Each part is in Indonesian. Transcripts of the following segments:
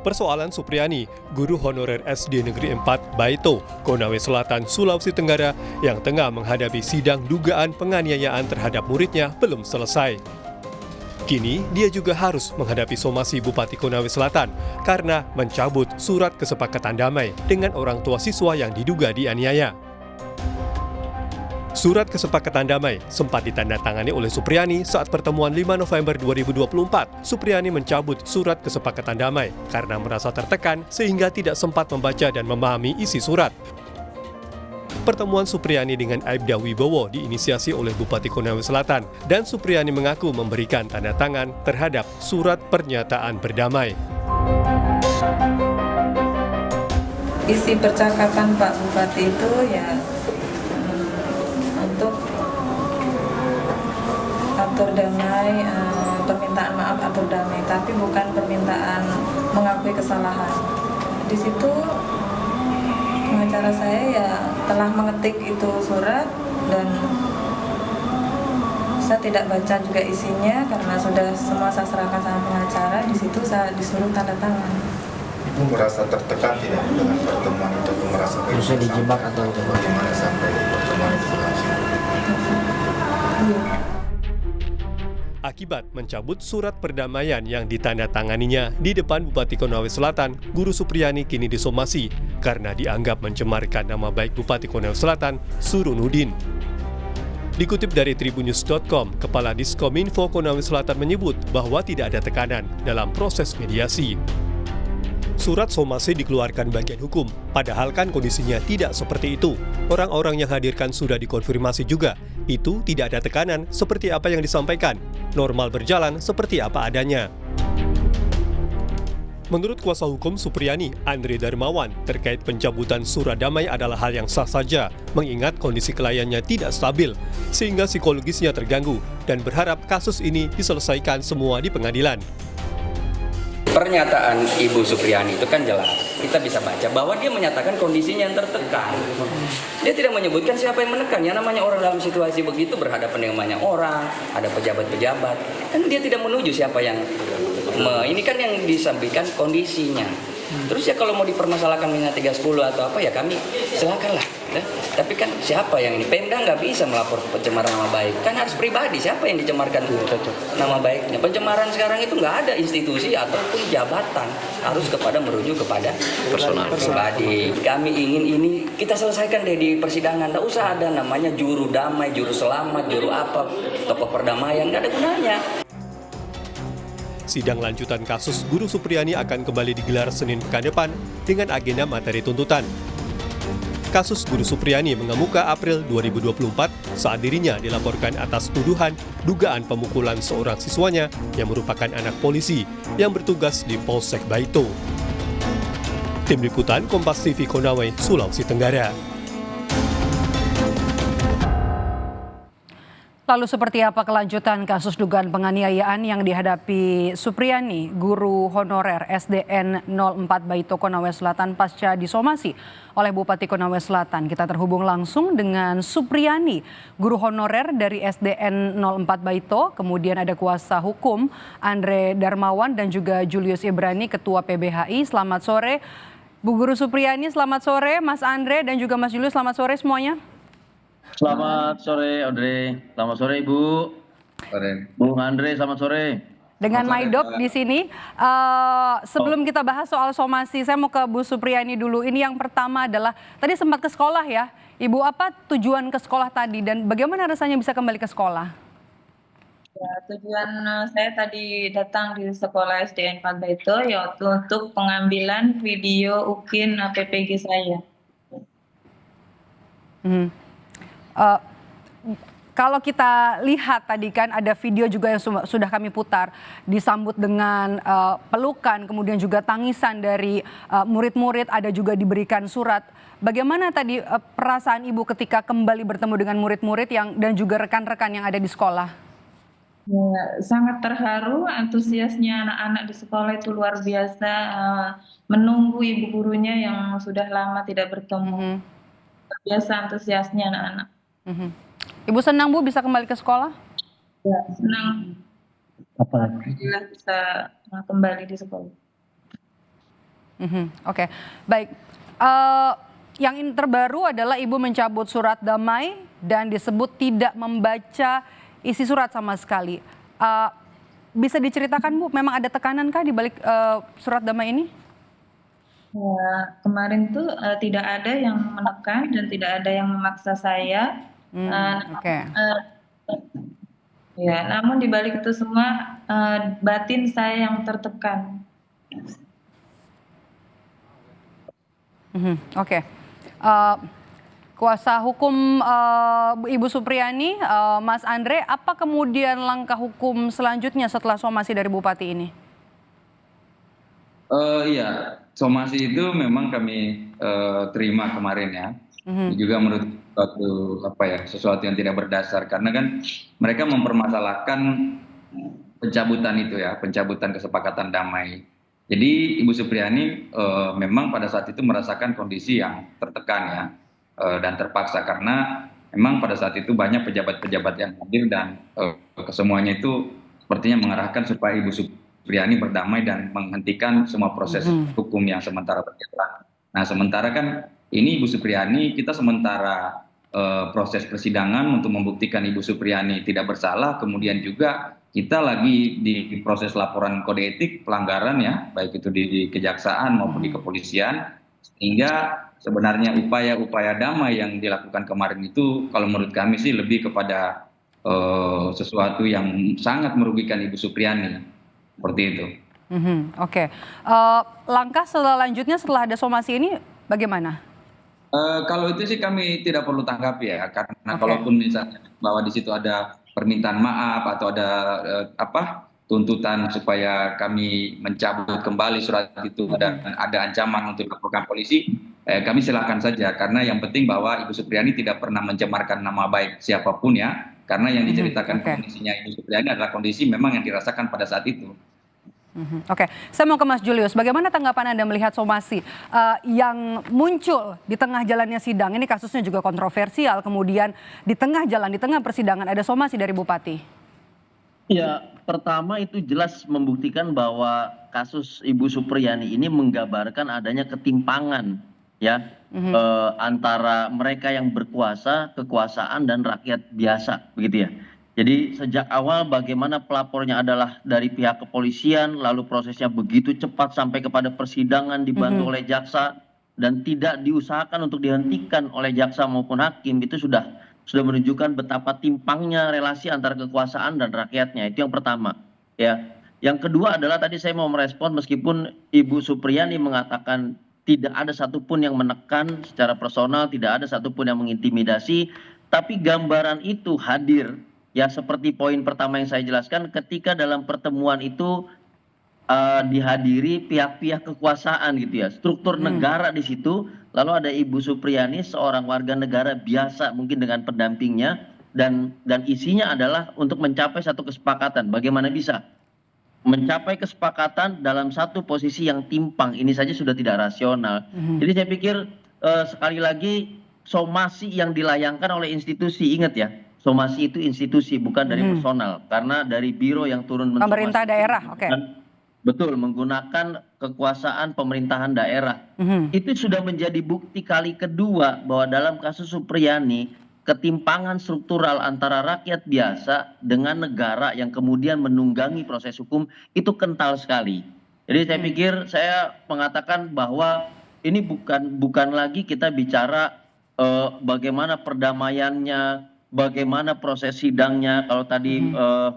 Persoalan Supriyani, guru honorer SD Negeri 4 Baito, Konawe Selatan, Sulawesi Tenggara yang tengah menghadapi sidang dugaan penganiayaan terhadap muridnya belum selesai. Kini, dia juga harus menghadapi somasi Bupati Konawe Selatan karena mencabut surat kesepakatan damai dengan orang tua siswa yang diduga dianiaya. Surat kesepakatan damai sempat ditandatangani oleh Supriyani saat pertemuan 5 November 2024. Supriyani mencabut surat kesepakatan damai karena merasa tertekan sehingga tidak sempat membaca dan memahami isi surat. Pertemuan Supriyani dengan Aibda Wibowo diinisiasi oleh Bupati Konawe Selatan dan Supriyani mengaku memberikan tanda tangan terhadap surat pernyataan berdamai. Isi percakapan Pak Bupati itu ya untuk atur damai, permintaan maaf atur damai, tapi bukan permintaan mengakui kesalahan. Di situ pengacara saya ya telah mengetik itu surat dan saya tidak baca juga isinya karena sudah semua saya serahkan sama pengacara. Di situ saya disuruh tanda tangan. Ibu merasa tertekan tidak dengan pertemuan itu? Ibu merasa bisa dijebak atau bagaimana sampai pertemuan itu langsung? Akibat mencabut surat perdamaian yang ditandatanganinya di depan Bupati Konawe Selatan, Guru Supriyani kini disomasi karena dianggap mencemarkan nama baik Bupati Konawe Selatan, Surunudin. Dikutip dari tribunnews.com, Kepala Diskominfo Konawe Selatan menyebut bahwa tidak ada tekanan dalam proses mediasi. Surat somasi dikeluarkan bagian hukum, padahal kan kondisinya tidak seperti itu. Orang-orang yang hadirkan sudah dikonfirmasi juga. Itu tidak ada tekanan seperti apa yang disampaikan. Normal berjalan seperti apa adanya. Menurut kuasa hukum Supriyani, Andre Darmawan, terkait pencabutan surat damai adalah hal yang sah saja, mengingat kondisi kliennya tidak stabil, sehingga psikologisnya terganggu, dan berharap kasus ini diselesaikan semua di pengadilan. Pernyataan Ibu Supriyani itu kan jelas, kita bisa baca bahwa dia menyatakan kondisinya yang tertekan. Dia tidak menyebutkan siapa yang menekan. Ya namanya orang dalam situasi begitu berhadapan dengan banyak orang, ada pejabat-pejabat, kan dia tidak menuju siapa yang ini kan yang disampaikan kondisinya. Terus ya kalau mau dipermasalahkan minat 310 atau apa ya kami silakanlah. Tapi kan siapa yang ini? Pemda nggak bisa melapor pencemaran nama baik. Kan harus pribadi, siapa yang dicemarkan nama baiknya. Pencemaran sekarang itu nggak ada institusi ataupun jabatan. Harus merujuk kepada personal pribadi. Kami ingin ini kita selesaikan deh di persidangan. Nggak usah ada namanya juru damai, juru selamat, juru apa, tokoh perdamaian. Nggak ada gunanya. Sidang lanjutan kasus Guru Supriyani akan kembali digelar Senin pekan depan dengan agenda materi tuntutan. Kasus Guru Supriyani mengemuka April 2024 saat dirinya dilaporkan atas tuduhan dugaan pemukulan seorang siswanya yang merupakan anak polisi yang bertugas di Polsek Baito. Tim Liputan Kompas TV Konawe, Sulawesi Tenggara. Lalu seperti apa kelanjutan kasus dugaan penganiayaan yang dihadapi Supriyani, guru honorer SDN 04 Baito Konawe Selatan pasca disomasi oleh Bupati Konawe Selatan? Kita terhubung langsung dengan Supriyani, guru honorer dari SDN 04 Baito, kemudian ada kuasa hukum Andre Darmawan dan juga Julius Ibrani, Ketua PBHI. Selamat sore Bu Guru Supriyani, selamat sore Mas Andre dan juga Mas Julius, selamat sore semuanya. Selamat sore Audrey, selamat sore Ibu. Sore. Bung Andre, selamat sore. Dengan Maidop di sini, sebelum kita bahas soal somasi, saya mau ke Bu Supriyani dulu. Ini yang pertama adalah, tadi sempat ke sekolah ya. Ibu, apa tujuan ke sekolah tadi dan bagaimana rasanya bisa kembali ke sekolah? Ya, tujuan saya tadi datang di sekolah SDN 4 Baito ya untuk pengambilan video UKIN PPG saya. Kalau kita lihat tadi kan ada video juga yang sudah kami putar, disambut dengan pelukan, kemudian juga tangisan dari murid-murid, ada juga diberikan surat. Bagaimana tadi perasaan Ibu ketika kembali bertemu dengan murid-murid dan juga rekan-rekan yang ada di sekolah? Ya, sangat terharu, antusiasnya anak-anak di sekolah itu luar biasa, menunggu ibu gurunya yang sudah lama tidak bertemu. Luar biasa antusiasnya anak-anak. Ibu senang Bu bisa kembali ke sekolah? Ya, senang. Alhamdulillah bisa kembali di sekolah. Oke, baik. Yang terbaru adalah Ibu mencabut surat damai dan disebut tidak membaca isi surat sama sekali. Bisa diceritakan Bu, memang ada tekanankah di balik surat damai ini? Ya, kemarin tuh tidak ada yang menekan dan tidak ada yang memaksa saya. Oke. Ya, namun di balik itu semua batin saya yang tertekan. Oke. Kuasa hukum Ibu Supriyani, Mas Andre, apa kemudian langkah hukum selanjutnya setelah somasi dari Bupati ini? Iya, somasi itu memang kami terima kemarin ya. Juga menurut sesuatu yang tidak berdasar karena kan mereka mempermasalahkan pencabutan itu ya, pencabutan kesepakatan damai. Jadi Ibu Supriyani memang pada saat itu merasakan kondisi yang tertekan ya dan terpaksa karena memang pada saat itu banyak pejabat-pejabat yang hadir dan kesemuanya itu sepertinya mengarahkan supaya Ibu Supriyani berdamai dan menghentikan semua proses hukum yang sementara berjalan. Nah sementara kan ini Ibu Supriyani kita sementara proses persidangan untuk membuktikan Ibu Supriyani tidak bersalah, kemudian juga kita lagi di proses laporan kode etik pelanggaran ya, baik itu di kejaksaan maupun di kepolisian, sehingga sebenarnya upaya-upaya damai yang dilakukan kemarin itu kalau menurut kami sih lebih kepada sesuatu yang sangat merugikan Ibu Supriyani, seperti itu. Oke. Langkah selanjutnya setelah ada somasi ini bagaimana? Kalau itu sih kami tidak perlu tanggapi ya, karena kalaupun misalnya bahwa di situ ada permintaan maaf atau ada tuntutan supaya kami mencabut kembali surat itu dan ada ancaman untuk dilaporkan polisi, kami silakan saja karena yang penting bahwa Ibu Supriyani tidak pernah mencemarkan nama baik siapapun ya, karena yang diceritakan kondisinya Ibu Supriyani adalah kondisi memang yang dirasakan pada saat itu. Oke, saya mau ke Mas Julius. Bagaimana tanggapan Anda melihat somasi yang muncul di tengah jalannya sidang? Ini kasusnya juga kontroversial. Kemudian di tengah jalan, di tengah persidangan ada somasi dari Bupati. Ya, pertama itu jelas membuktikan bahwa kasus Ibu Supriyani ini menggambarkan adanya ketimpangan ya antara mereka yang berkuasa, kekuasaan dan rakyat biasa, begitu ya. Jadi sejak awal bagaimana pelapornya adalah dari pihak kepolisian, lalu prosesnya begitu cepat sampai kepada persidangan dibantu oleh jaksa dan tidak diusahakan untuk dihentikan oleh jaksa maupun hakim, itu sudah menunjukkan betapa timpangnya relasi antara kekuasaan dan rakyatnya. Itu yang pertama ya. Yang kedua adalah tadi saya mau merespon meskipun Ibu Supriyani mengatakan tidak ada satupun yang menekan secara personal, tidak ada satupun yang mengintimidasi, tapi gambaran itu hadir. Ya seperti poin pertama yang saya jelaskan ketika dalam pertemuan itu dihadiri pihak-pihak kekuasaan gitu ya, struktur negara di situ, lalu ada Ibu Supriyani seorang warga negara biasa mungkin dengan pendampingnya dan isinya adalah untuk mencapai satu kesepakatan. Bagaimana bisa mencapai kesepakatan dalam satu posisi yang timpang, ini saja sudah tidak rasional. Jadi saya pikir sekali lagi somasi yang dilayangkan oleh institusi, ingat ya, somasi itu institusi bukan dari personal, karena dari biro yang turun pemerintah daerah, betul menggunakan kekuasaan pemerintahan daerah. Itu sudah menjadi bukti kali kedua bahwa dalam kasus Supriyani ketimpangan struktural antara rakyat biasa dengan negara yang kemudian menunggangi proses hukum itu kental sekali. Jadi saya pikir saya mengatakan bahwa ini bukan lagi kita bicara bagaimana perdamaiannya, bagaimana proses sidangnya. Kalau tadi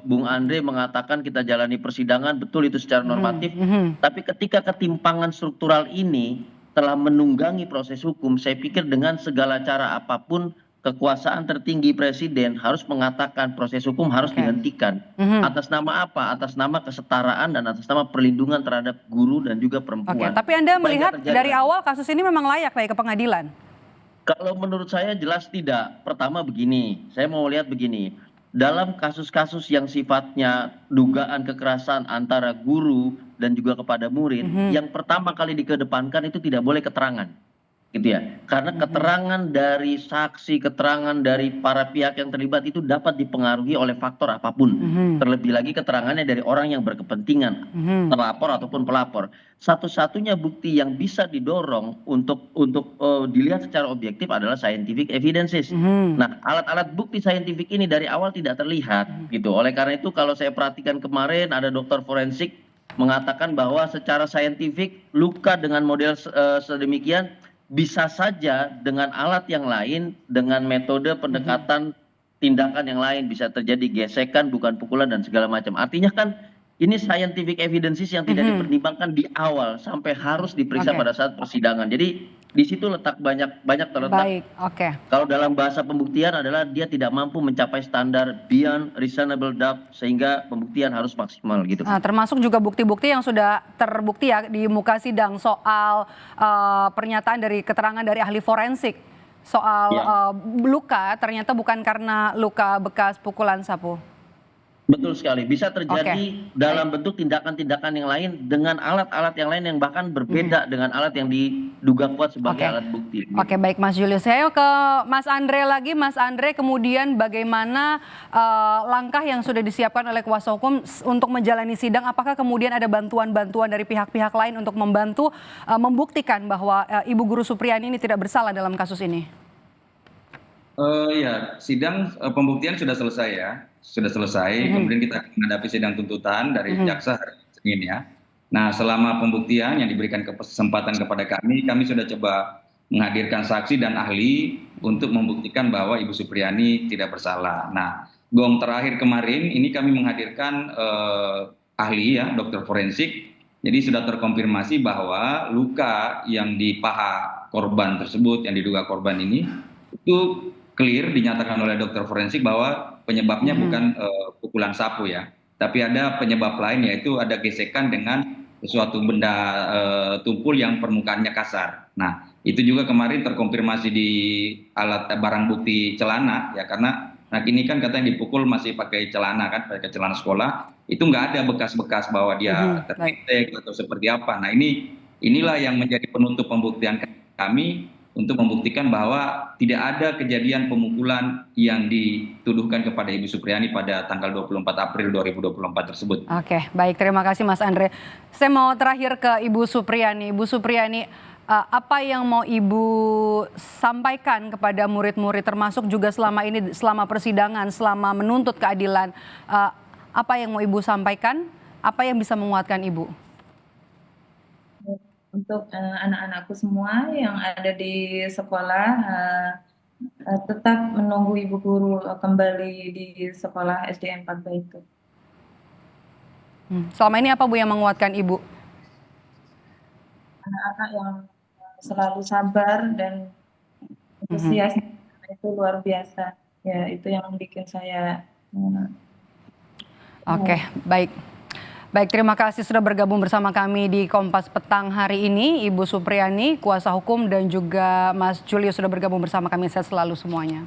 Bung Andre mengatakan kita jalani persidangan, betul itu secara normatif. Tapi ketika ketimpangan struktural ini telah menunggangi proses hukum, saya pikir dengan segala cara apapun kekuasaan tertinggi presiden harus mengatakan proses hukum harus dihentikan. Atas nama apa? Atas nama kesetaraan dan atas nama perlindungan terhadap guru dan juga perempuan. Tapi Anda melihat dari awal kasus ini memang layak naik ke pengadilan? Kalau menurut saya jelas tidak. Pertama begini, saya mau lihat begini. Dalam kasus-kasus yang sifatnya dugaan kekerasan antara guru dan juga kepada murid, yang pertama kali dikedepankan itu tidak boleh keterangan. gitu ya. Karena keterangan dari saksi, keterangan dari para pihak yang terlibat itu dapat dipengaruhi oleh faktor apapun. Terlebih lagi keterangannya dari orang yang berkepentingan, terlapor ataupun pelapor. Satu-satunya bukti yang bisa didorong untuk dilihat secara objektif adalah scientific evidences. Nah, alat-alat bukti saintifik ini dari awal tidak terlihat gitu. Oleh karena itu kalau saya perhatikan kemarin ada dokter forensik mengatakan bahwa secara saintifik luka dengan model sedemikian bisa saja dengan alat yang lain, dengan metode pendekatan tindakan yang lain bisa terjadi gesekan, bukan pukulan dan segala macam. Artinya kan ini scientific evidences yang tidak dipertimbangkan di awal sampai harus diperiksa pada saat persidangan. Jadi di situ letak banyak terletak. Baik, oke. Kalau dalam bahasa pembuktian adalah dia tidak mampu mencapai standar beyond reasonable doubt sehingga pembuktian harus maksimal gitu. Nah, termasuk juga bukti-bukti yang sudah terbukti ya di muka sidang soal pernyataan dari keterangan dari ahli forensik soal luka ternyata bukan karena luka bekas pukulan sapu. Betul sekali, bisa terjadi dalam bentuk tindakan-tindakan yang lain dengan alat-alat yang lain yang bahkan berbeda dengan alat yang diduga kuat sebagai alat bukti. Oke, baik Mas Julius. Saya ke Mas Andre lagi. Mas Andre, kemudian bagaimana langkah yang sudah disiapkan oleh kuasa hukum untuk menjalani sidang? Apakah kemudian ada bantuan-bantuan dari pihak-pihak lain untuk membantu membuktikan bahwa Ibu Guru Supriyani ini tidak bersalah dalam kasus ini? Ya, sidang pembuktian sudah selesai ya. Sudah selesai, kemudian kita akan menghadapi sidang tuntutan dari jaksa hari Senin ya. Nah, selama pembuktian yang diberikan kesempatan kepada kami sudah coba menghadirkan saksi dan ahli untuk membuktikan bahwa Ibu Supriyani tidak bersalah. Nah, gong terakhir kemarin ini kami menghadirkan ahli ya, dokter forensik. Jadi sudah terkonfirmasi bahwa luka yang di paha korban tersebut, yang diduga korban ini, itu clear dinyatakan oleh dokter forensik bahwa penyebabnya bukan pukulan sapu ya, tapi ada penyebab lain yaitu ada gesekan dengan suatu benda tumpul yang permukaannya kasar. Nah, itu juga kemarin terkonfirmasi di alat barang bukti celana ya, karena nah ini kan katanya dipukul masih pakai celana kan, pakai celana sekolah, itu nggak ada bekas-bekas bahwa dia terketek atau seperti apa. Nah, inilah yang menjadi penutup pembuktian kami untuk membuktikan bahwa tidak ada kejadian pemukulan yang dituduhkan kepada Ibu Supriyani pada tanggal 24 April 2024 tersebut. Oke, baik, terima kasih Mas Andre. Saya mau terakhir ke Ibu Supriyani. Ibu Supriyani, apa yang mau Ibu sampaikan kepada murid-murid termasuk juga selama persidangan, selama menuntut keadilan, apa yang mau Ibu sampaikan? Apa yang bisa menguatkan Ibu? Untuk anak-anakku semua yang ada di sekolah, tetap menunggu Ibu Guru kembali di sekolah SD 4 Baitu. Selama ini apa Bu yang menguatkan Ibu? Anak-anak yang selalu sabar dan antusias itu luar biasa. Ya, itu yang bikin saya. Oke, baik. Baik, terima kasih sudah bergabung bersama kami di Kompas Petang hari ini. Ibu Supriyani, kuasa hukum, dan juga Mas Julius sudah bergabung bersama kami. Sehat selalu semuanya.